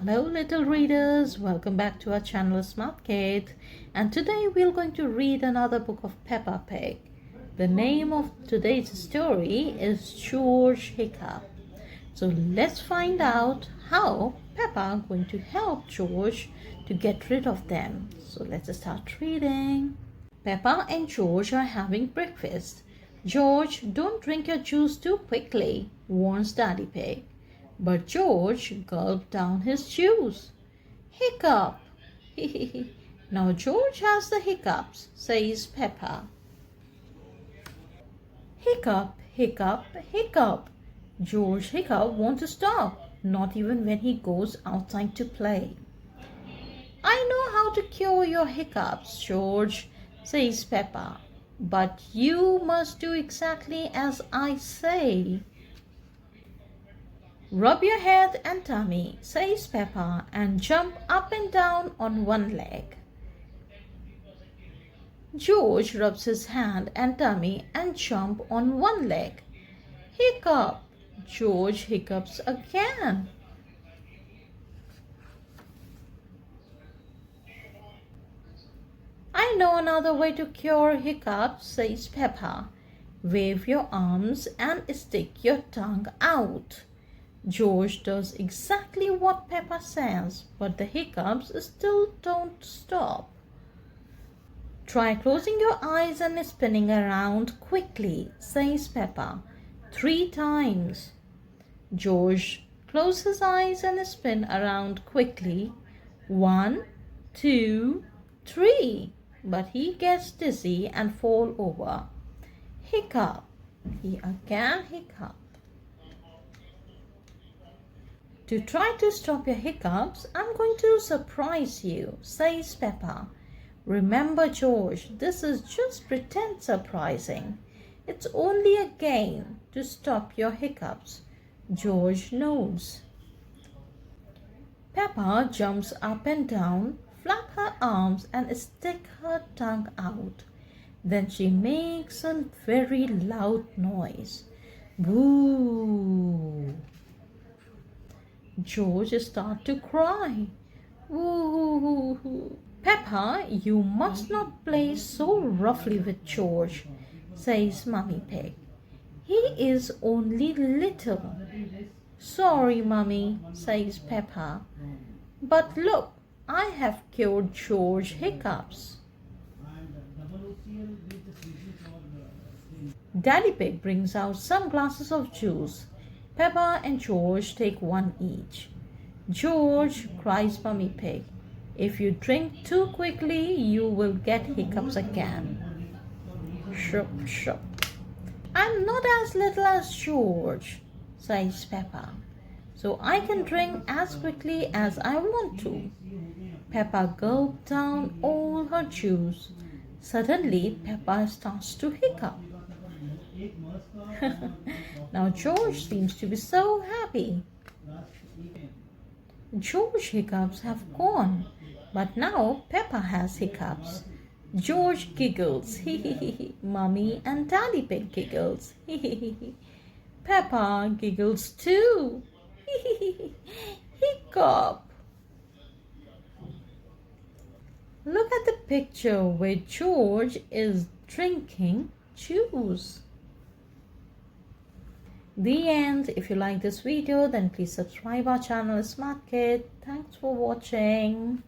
Hello little readers, welcome back to our channel Smart Kid, and today we're going to read another book of Peppa Pig. The name of today's story is George Hiccup. So let's find out how Peppa going to help George to get rid of them. So let's start reading. Peppa and George are having breakfast. George, don't drink your juice too quickly, warns Daddy Pig. But George gulped down his juice. Hiccup! Now George has the hiccups, says Peppa. Hiccup, hiccup, hiccup. George Hiccup won't stop, not even when he goes outside to play. I know how to cure your hiccups, George, says Peppa. But you must do exactly as I say. Rub your head and tummy, says Peppa, and jump up and down on one leg. George rubs his hand and tummy and jump on one leg. Hiccup! George hiccups again. I know another way to cure hiccups, says Peppa. Wave your arms and stick your tongue out. George does exactly what Peppa says, but the hiccups still don't stop. Try closing your eyes and spinning around quickly, says Peppa, 3 times. George closes his eyes and spin around quickly. 1, 2, 3. But he gets dizzy and fall over. Hiccup. He again hiccup. To try to stop your hiccups, I'm going to surprise you, says Peppa. Remember, George, this is just pretend surprising. It's only a game to stop your hiccups. George nods. Peppa jumps up and down, flap her arms and stick her tongue out. Then she makes a very loud noise. Boo! George starts to cry. Woo! Peppa, you must not play so roughly with George, says Mummy Pig. He is only little. Sorry, Mummy, says Peppa. But look, I have cured George hiccups. Daddy Pig brings out some glasses of juice. Peppa and George take one each. George, cries Mummy Pig, if you drink too quickly, you will get hiccups again. Shup, shup. I'm not as little as George, says Peppa, so I can drink as quickly as I want to. Peppa gulped down all her juice. Suddenly, Peppa starts to hiccup. Now George seems to be so happy. George hiccups have gone, but now Peppa has hiccups. George giggles, Mummy and Daddy Pig giggles, Peppa giggles too, hiccup. Look at the picture where George is drinking juice. The end. If you like this video, then please subscribe our channel Smart Kid. Thanks for watching.